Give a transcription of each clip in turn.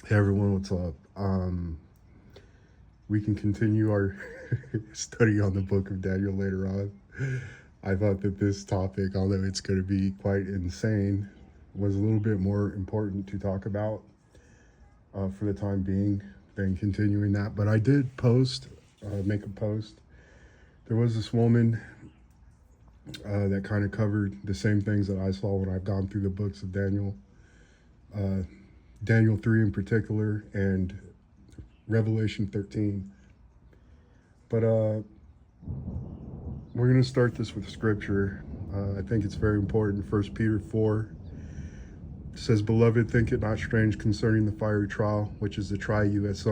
Hey everyone, what's up? We can continue our study on the book of Daniel later on. I thought that this topic, although it's going to be quite insane, was a little bit more important to talk about for the time being than continuing that. But I did make a post. There was this woman that kind of covered the same things that I saw when I've gone through the books of Daniel, uh, Daniel 3 in particular, and Revelation 13. But we're going to start this with scripture. I think it's very important. 1 Peter 4 says, "Beloved, think it not strange concerning the fiery trial, which is to try you as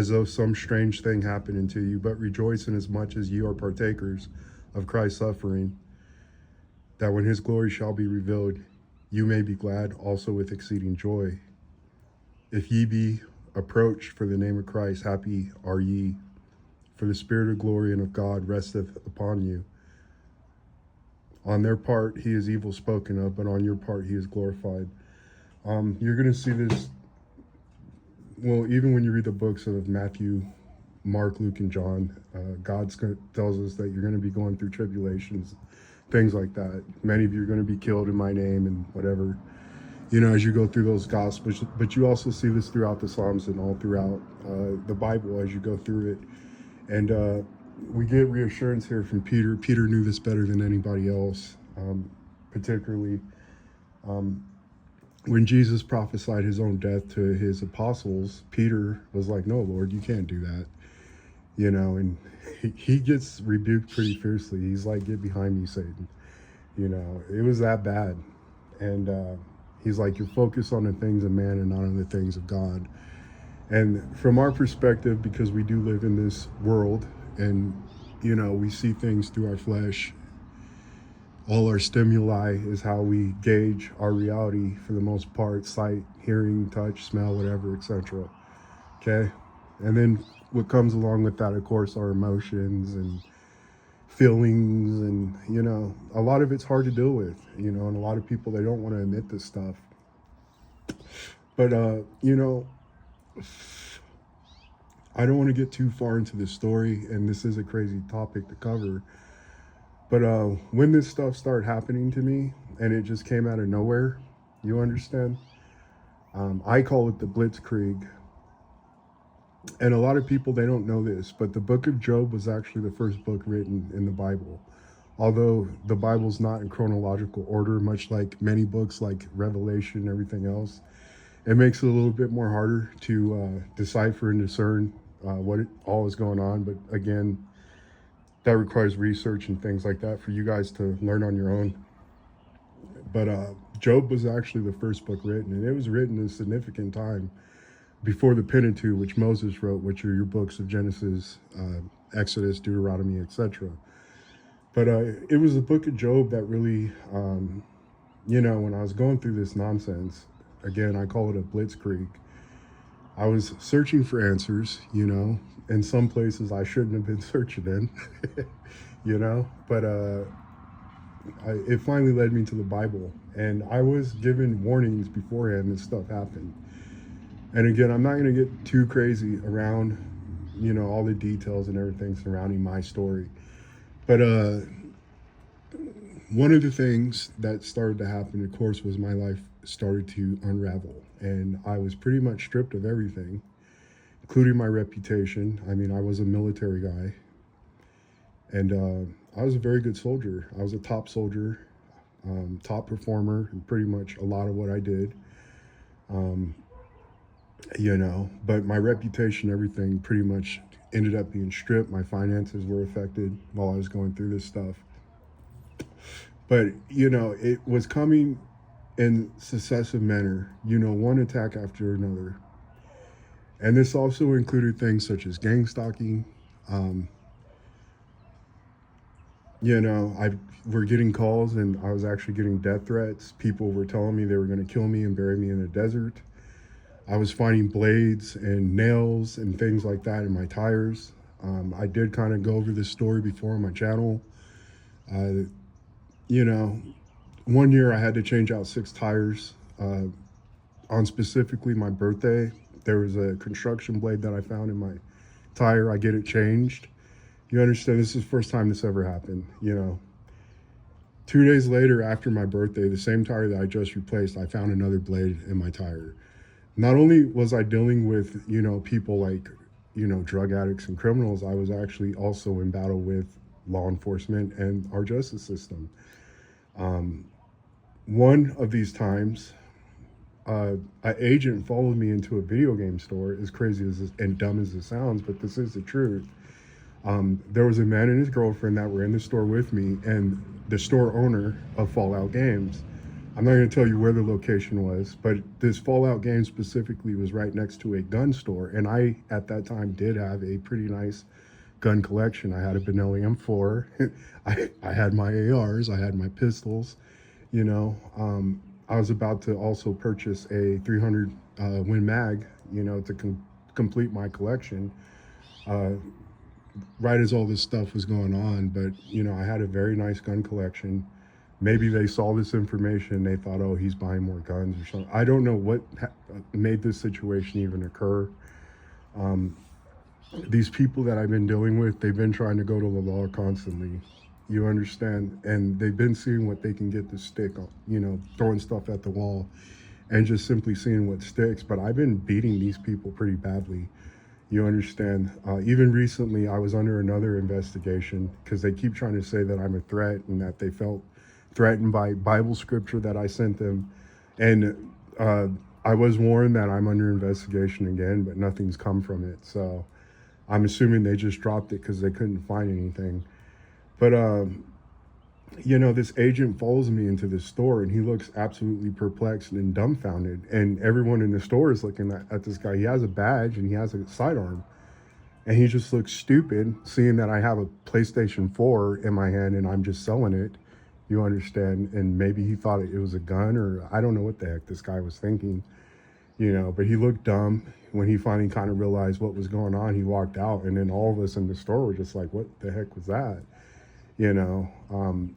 though some strange thing happened unto you, but rejoice inasmuch as ye are partakers of Christ's suffering, that when his glory shall be revealed, you may be glad also with exceeding joy. If ye be approached for the name of Christ, happy are ye, for the Spirit of glory and of God resteth upon you. On their part he is evil spoken of, but on your part he is glorified." You're going to see this, well, even when you read the books of Matthew, Mark, Luke, and John, God tells us that you're going to be going through tribulations, things like that. Many of you are going to be killed in my name and whatever, as you go through those gospels. But you also see this throughout the Psalms and all throughout the Bible as you go through it. And we get reassurance here from Peter. Peter knew this better than anybody else, particularly when Jesus prophesied his own death to his apostles. Peter was like, "No, Lord, you can't do that." And he gets rebuked pretty fiercely. He's like, "Get behind me, Satan." It was that bad. And he's like, "You're focused on the things of man and not on the things of God." And from our perspective, because we do live in this world and, we see things through our flesh, all our stimuli is how we gauge our reality for the most part: sight, hearing, touch, smell, whatever, etc. Okay? And then what comes along with that, of course, are emotions and feelings. And, a lot of it's hard to deal with, and a lot of people, they don't want to admit this stuff. But, I don't want to get too far into this story, and this is a crazy topic to cover. But when this stuff started happening to me, and it just came out of nowhere, you understand? I call it the Blitzkrieg. And a lot of people, they don't know this, but the book of Job was actually the first book written in the Bible. Although the Bible's not in chronological order, much like many books like Revelation and everything else, it makes it a little bit more harder to decipher and discern what all is going on. But again, that requires research and things like that for you guys to learn on your own. But Job was actually the first book written, and it was written in a significant time before the Pentateuch, which Moses wrote, which are your books of Genesis, Exodus, Deuteronomy, etc. But it was the book of Job that really, when I was going through this nonsense, again, I call it a blitzkrieg. I was searching for answers, in some places I shouldn't have been searching in, but it finally led me to the Bible. And I was given warnings beforehand this stuff happened. And again, I'm not going to get too crazy around, all the details and everything surrounding my story. But one of the things that started to happen, of course, was my life started to unravel. And I was pretty much stripped of everything, including my reputation. I mean, I was a military guy. And I was a very good soldier. I was a top soldier, top performer in pretty much a lot of what I did. But my reputation, everything pretty much ended up being stripped. My finances were affected while I was going through this stuff. But, it was coming in successive manner, one attack after another. And this also included things such as gang stalking. We're getting calls, and I was actually getting death threats. People were telling me they were going to kill me and bury me in a desert. I was finding blades and nails and things like that in my tires. I did kind of go over this story before on my channel. One year I had to change out 6 tires on specifically my birthday, there was a construction blade that I found in my tire. I get it changed. You understand? This is the first time this ever happened. 2 days later, after my birthday, the same tire that I just replaced, I found another blade in my tire. Not only was I dealing with, people like, drug addicts and criminals, I was actually also in battle with law enforcement and our justice system. One of these times, an agent followed me into a video game store, as crazy as this, and dumb as it sounds, but this is the truth. There was a man and his girlfriend that were in the store with me, and the store owner of Fallout Games. I'm not going to tell you where the location was, but this Fallout game specifically was right next to a gun store, and I, at that time, did have a pretty nice gun collection. I had a Benelli M4, I had my ARs, I had my pistols, I was about to also purchase a 300 Win Mag, to complete my collection. Right as all this stuff was going on, but I had a very nice gun collection. Maybe they saw this information, they thought, oh, he's buying more guns or something. I don't know what made this situation even occur. These people that I've been dealing with, they've been trying to go to the law constantly. You understand? And they've been seeing what they can get to stick on, throwing stuff at the wall and just simply seeing what sticks. But I've been beating these people pretty badly. You understand? Even recently, I was under another investigation because they keep trying to say that I'm a threat and that they felt threatened by Bible scripture that I sent them. And I was warned that I'm under investigation again, but nothing's come from it. So I'm assuming they just dropped it because they couldn't find anything. But, this agent follows me into this store and he looks absolutely perplexed and dumbfounded. And everyone in the store is looking at this guy. He has a badge and he has a sidearm. And he just looks stupid seeing that I have a PlayStation 4 in my hand and I'm just selling it. You understand? And maybe he thought it was a gun, or I don't know what the heck this guy was thinking, but he looked dumb. When he finally kind of realized what was going on, he walked out, and then all of us in the store were just like, what the heck was that?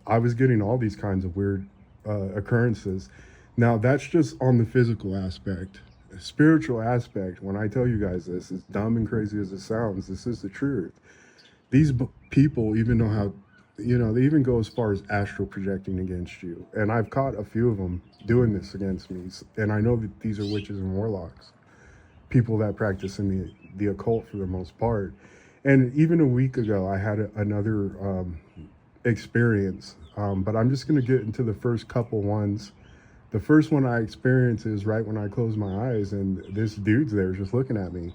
I was getting all these kinds of weird occurrences. Now, that's just on the physical aspect. Spiritual aspect, when I tell you guys this, as dumb and crazy as it sounds, this is the truth. These people even know how, they even go as far as astral projecting against you. And I've caught a few of them doing this against me. And I know that these are witches and warlocks, people that practice in the occult for the most part. And even a week ago, I had another experience, but I'm just going to get into the first couple ones. The first one I experienced is right when I closed my eyes, and this dude's there just looking at me.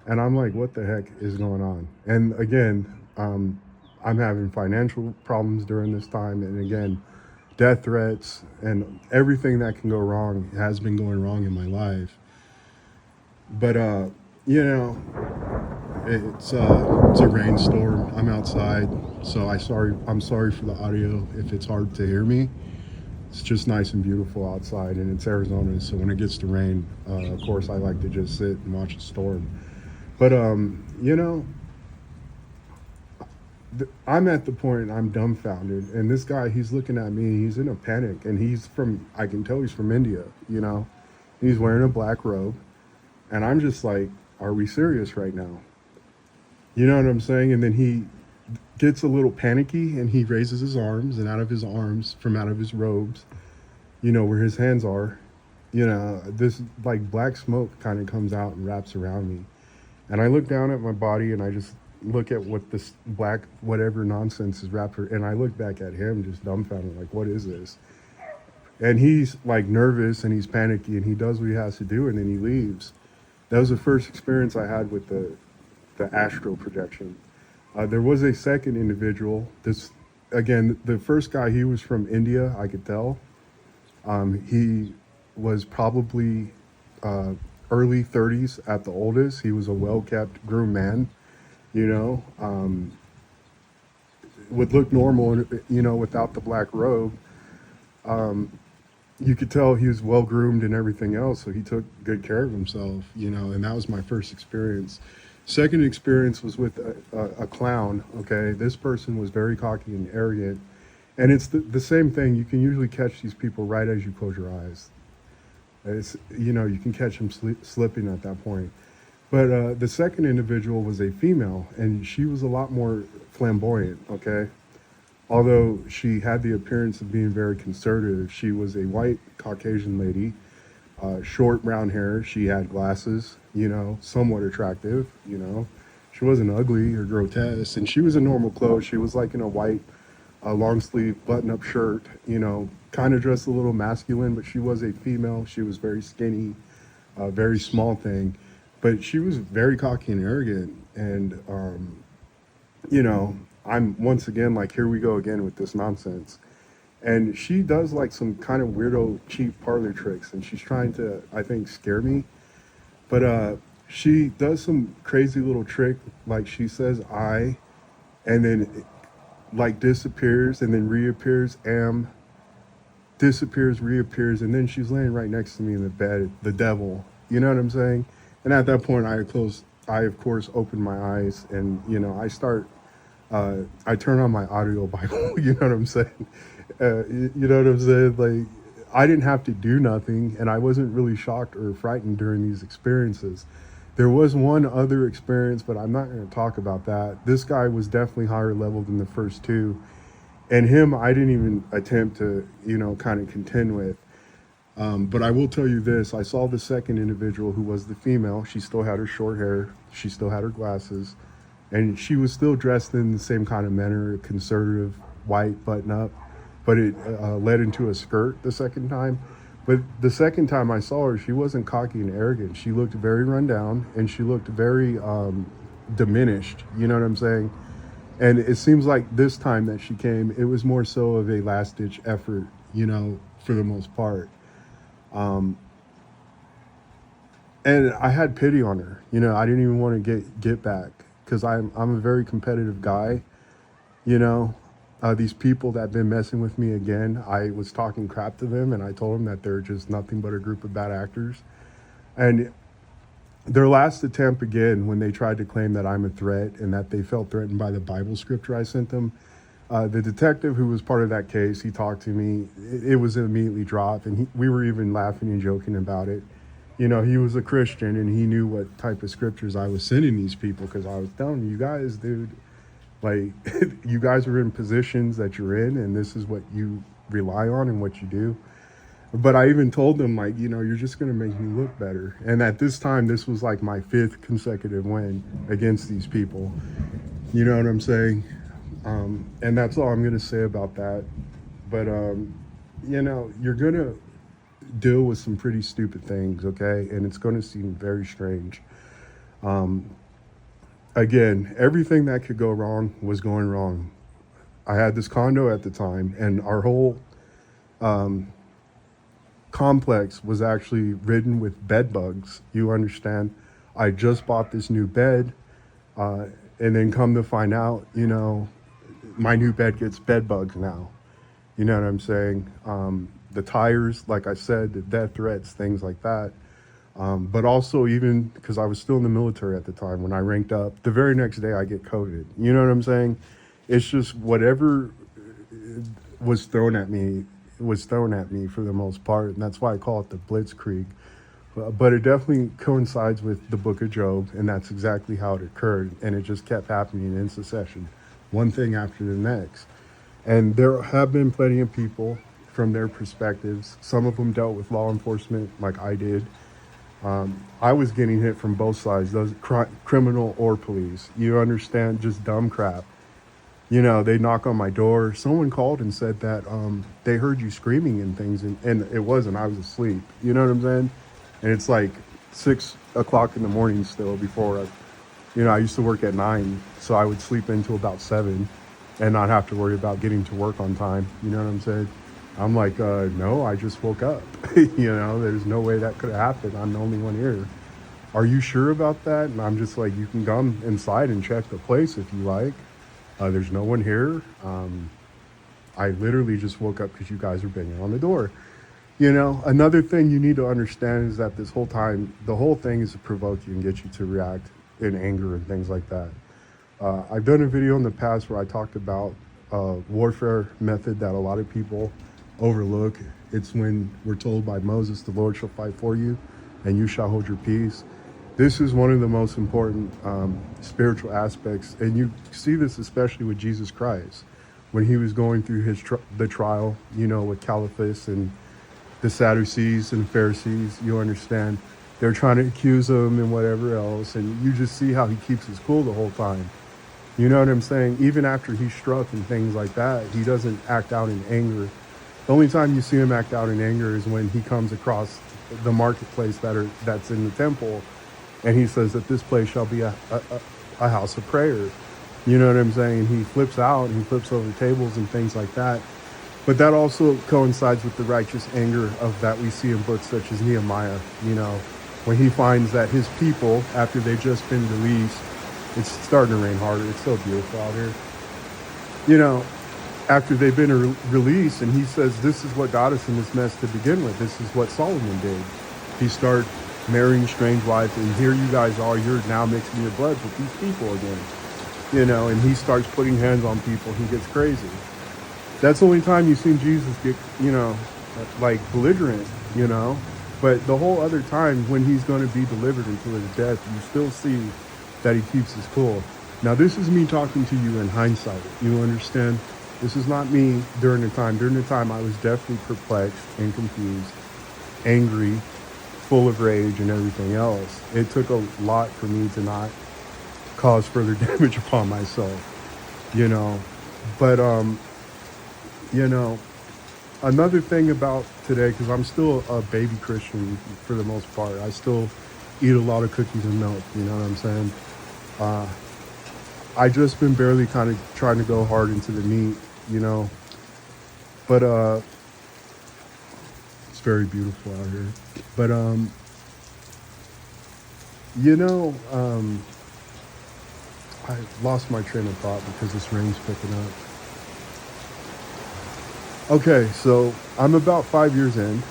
And I'm like, what the heck is going on? And again, I'm having financial problems during this time. And again, death threats and everything that can go wrong has been going wrong in my life. But, it's a rainstorm. I'm outside. So I'm sorry for the audio if it's hard to hear me. It's just nice and beautiful outside, and it's Arizona. So when it gets to rain, of course, I like to just sit and watch the storm. But, I'm at the point I'm dumbfounded, and this guy, he's looking at me, he's in a panic, and I can tell he's from India, he's wearing a black robe, and I'm just like, are we serious right now? You know what I'm saying? And then he gets a little panicky, and he raises his arms, and out of his arms, from out of his robes, where his hands are, this like black smoke kind of comes out and wraps around me. And I look down at my body, and I just look at what this black whatever nonsense is wrapped for, and I look back at him just dumbfounded, like, what is this? And he's like nervous and he's panicky, and he does what he has to do, and then he leaves. That was the first experience I had with the astral projection. There was a second individual. The first guy, he was from India, I could tell. He was probably early 30s at the oldest. He was a well-kept, groomed man. Would look normal, without the black robe. You could tell he was well groomed and everything else, so he took good care of himself, and that was my first experience. Second experience was with a clown, okay? This person was very cocky and arrogant, and it's the same thing. You can usually catch these people right as you close your eyes. It's, you know, you can catch him slipping at that point. But the second individual was a female, and she was a lot more flamboyant, okay? Although she had the appearance of being very conservative, she was a white Caucasian lady, short brown hair. She had glasses, you know, somewhat attractive, you know. She wasn't ugly or grotesque, and she was in normal clothes. She was like in a white long sleeve button up shirt, you know, kind of dressed a little masculine, but she was a female. She was very skinny, very small thing, but she was very cocky and arrogant. And, you know, I'm once again like, here we go again with this nonsense. And she does like some kind of weirdo cheap parlor tricks, and she's trying to, I think, scare me. But she does some crazy little trick, like she says I, and then like disappears and then reappears, disappears, reappears, and then she's laying right next to me in the bed, the devil. You know what I'm saying? And at that point, I of course open my eyes, and you know, I turn on my audio Bible. You know what I'm saying? You know what I'm saying? Like, I didn't have to do nothing, and I wasn't really shocked or frightened during these experiences. There was one other experience, but I'm not going to talk about that. This guy was definitely higher level than the first two, and him I didn't even attempt to, you know, kind of contend with. But I will tell you this: I saw the second individual, who was the female. She still had her short hair, she still had her glasses, and she was still dressed in the same kind of manner, conservative white button up, but it led into a skirt the second time. But the second time I saw her, she wasn't cocky and arrogant. She looked very run down, and she looked very diminished. You know what I'm saying? And it seems like this time that she came, it was more so of a last-ditch effort, you know, for the most part. And I had pity on her. You know, I didn't even want to get back, because I'm a very competitive guy, you know. These people that have been messing with me again, I was talking crap to them, and I told them that they're just nothing but a group of bad actors. And their last attempt again, when they tried to claim that I'm a threat and that they felt threatened by the Bible scripture I sent them, the detective who was part of that case, he talked to me. It was immediately dropped, and we were even laughing and joking about it. You know, he was a Christian, and he knew what type of scriptures I was sending these people, because I was telling you guys, dude, like, you guys are in positions that you're in, and this is what you rely on and what you do. But I even told them, like, you know, you're just going to make me look better. And at this time, this was like my 5th consecutive win against these people. You know what I'm saying? And that's all I'm going to say about that. But, you know, you're going to deal with some pretty stupid things, okay? And it's going to seem very strange. Again, everything that could go wrong was going wrong. I had this condo at the time, and our whole complex was actually ridden with bed bugs. You understand? I just bought this new bed, and then come to find out, you know, my new bed gets bed bugs now. You know what I'm saying? The tires, like I said, the death threats, things like that. But also, even because I was still in the military at the time, when I ranked up, the very next day I get COVID. You know what I'm saying? It's just whatever was thrown at me for the most part, and that's why I call it the Blitzkrieg. But it definitely coincides with the book of Job, and that's exactly how it occurred, and it just kept happening in succession, one thing after the next. And there have been plenty of people from their perspectives. Some of them dealt with law enforcement like I did. I was getting hit from both sides, those criminal or police. You understand? Just dumb crap. You know, they knock on my door. Someone called and said that they heard you screaming and things, and it wasn't. I was asleep. You know what I'm saying? And it's like 6 o'clock in the morning still before I used to work at 9, so I would sleep until about 7 and not have to worry about getting to work on time. You know what I'm saying? I'm like, no, I just woke up. You know, there's no way that could have happened. I'm the only one here. Are you sure about that? And I'm just like, you can come inside and check the place if you like. There's no one here. I literally just woke up because you guys are banging on the door. You know, another thing you need to understand is that this whole time, the whole thing is to provoke you and get you to react in anger and things like that. I've done a video in the past where I talked about warfare method that a lot of people overlook. It's when we're told by Moses, the Lord shall fight for you and you shall hold your peace. This is one of the most important spiritual aspects. And you see this especially with Jesus Christ when he was going through the trial, with Caiaphas and the Sadducees and Pharisees. You understand? They're trying to accuse him and whatever else. And you just see how he keeps his cool the whole time. You know what I'm saying? Even after he's struck and things like that, he doesn't act out in anger. The only time you see him act out in anger is when he comes across the marketplace that's in the temple, and he says that this place shall be a house of prayer. You know what I'm saying? He flips out, he flips over tables and things like that. But that also coincides with the righteous anger of that we see in books such as Nehemiah, when he finds that his people, after they've just been released, it's starting to rain harder. It's so beautiful out here. After they've been released, and he says, this is what got us in this mess to begin with. This is what Solomon did. He started marrying strange wives, and here you guys are. You're now mixing your blood with these people again. And he starts putting hands on people. He gets crazy. That's the only time you've seen Jesus get, like belligerent, But the whole other time when he's going to be delivered until his death, you still see that he keeps his cool. Now, this is me talking to you in hindsight. You understand? This is not me during the time. During the time, I was definitely perplexed and confused, angry, full of rage and everything else. It took a lot for me to not cause further damage upon myself, But, another thing about today, because I'm still a baby Christian for the most part. I still eat a lot of cookies and milk, you know what I'm saying? I just been barely kind of trying to go hard into the meat, But it's very beautiful out here. But I lost my train of thought because this rain's picking up. Okay, so I'm about 5 years in,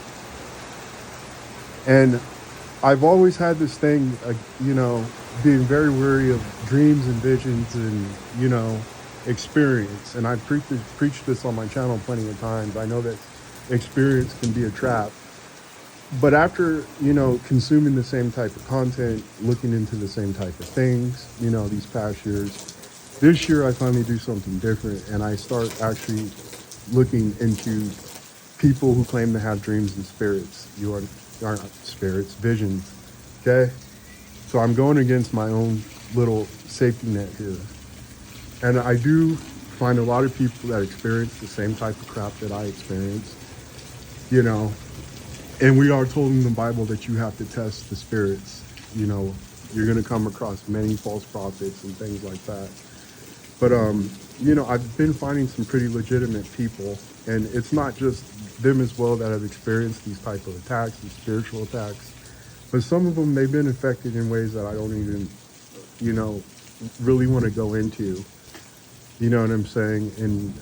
and I've always had this thing, being very wary of dreams and visions and, experience. And I've preached this on my channel plenty of times. I know that experience can be a trap. But after, consuming the same type of content, looking into the same type of things, these past years, this year I finally do something different, and I start actually looking into people who claim to have dreams and spirits. You are not spirits, visions. Okay? So I'm going against my own little safety net here. And I do find a lot of people that experience the same type of crap that I experienced, and we are told in the Bible that you have to test the spirits. You're going to come across many false prophets and things like that. But, I've been finding some pretty legitimate people, and it's not just them as well that have experienced these type of attacks, these spiritual attacks, but some of them, they've been affected in ways that I don't even, really want to go into. You know what I'm saying? And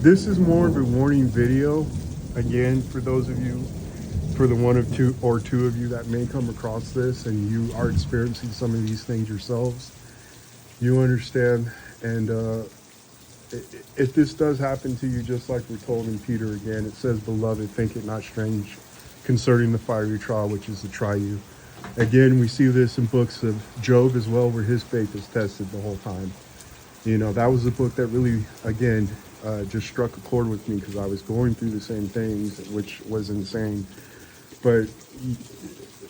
this is more of a warning video, again, for those of you, for the one of two of you that may come across this and you are experiencing some of these things yourselves. You understand? And if this does happen to you, just like we're told in Peter again, it says, beloved, think it not strange concerning the fiery trial, which is to try you. Again, we see this in books of Job as well, where his faith is tested the whole time. That was a book that really, again, just struck a chord with me because I was going through the same things, which was insane. But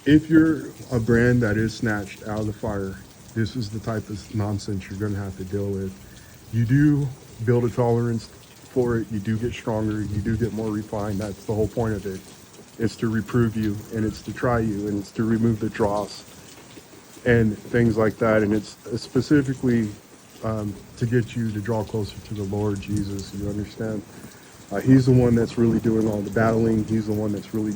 if you're a brand that is snatched out of the fire, this is the type of nonsense you're going to have to deal with. You do build a tolerance for it. You do get stronger. You do get more refined. That's the whole point of it. It's to reprove you, and it's to try you, and it's to remove the dross and things like that. And it's specifically to get you to draw closer to the Lord Jesus. You understand? He's the one that's really doing all the battling. He's the one that's really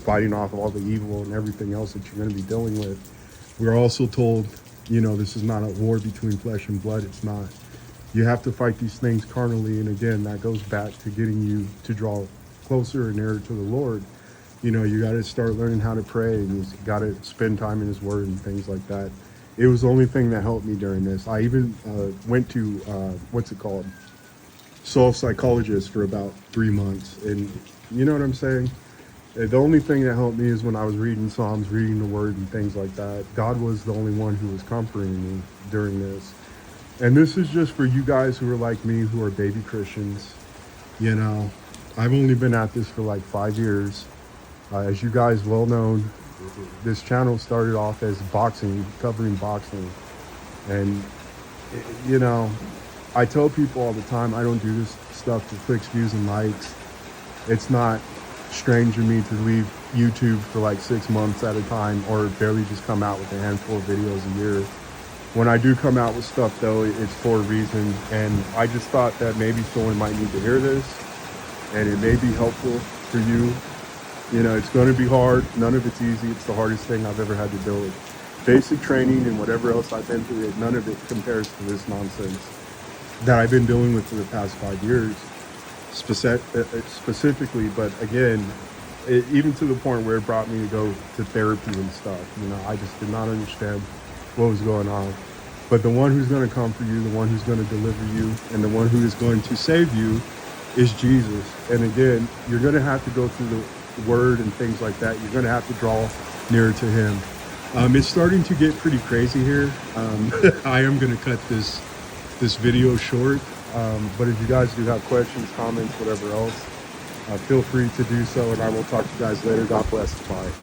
fighting off all the evil and everything else that you're going to be dealing with. We're also told, this is not a war between flesh and blood. It's not. You have to fight these things carnally. And again, that goes back to getting you to draw closer and nearer to the Lord. You got to start learning how to pray, and you got to spend time in his word and things like that. It was the only thing that helped me during this. I even went to, what's it called? soul psychologist for about 3 months. And you know what I'm saying? The only thing that helped me is when I was reading Psalms, reading the Word and things like that. God was the only one who was comforting me during this. And this is just for you guys who are like me, who are baby Christians. You know, I've only been at this for like 5 years. As you guys well know, this channel started off as boxing, covering boxing. And, you know, I tell people all the time, I don't do this stuff for clicks, views, and likes. It's not strange to me to leave YouTube for like 6 months at a time, or barely just come out with a handful of videos a year. When I do come out with stuff, though, it's for a reason. And I just thought that maybe someone might need to hear this, and it may be helpful for you. You know, it's going to be hard. None of it's easy. It's the hardest thing I've ever had to deal with. Basic training and whatever else I've been through, none of it compares to this nonsense that I've been dealing with for the past 5 years, specifically. But again, even to the point where it brought me to go to therapy and stuff. You know, I just did not understand what was going on. But the one who's going to come for you, the one who's going to deliver you, and the one who is going to save you is Jesus. And again, you're going to have to go through the Word and things like that. You're going to have to draw nearer to Him. It's starting to get pretty crazy here. I am going to cut this video short. But if you guys do have questions, comments, whatever else, feel free to do so. And I will talk to you guys later. God bless. Bye.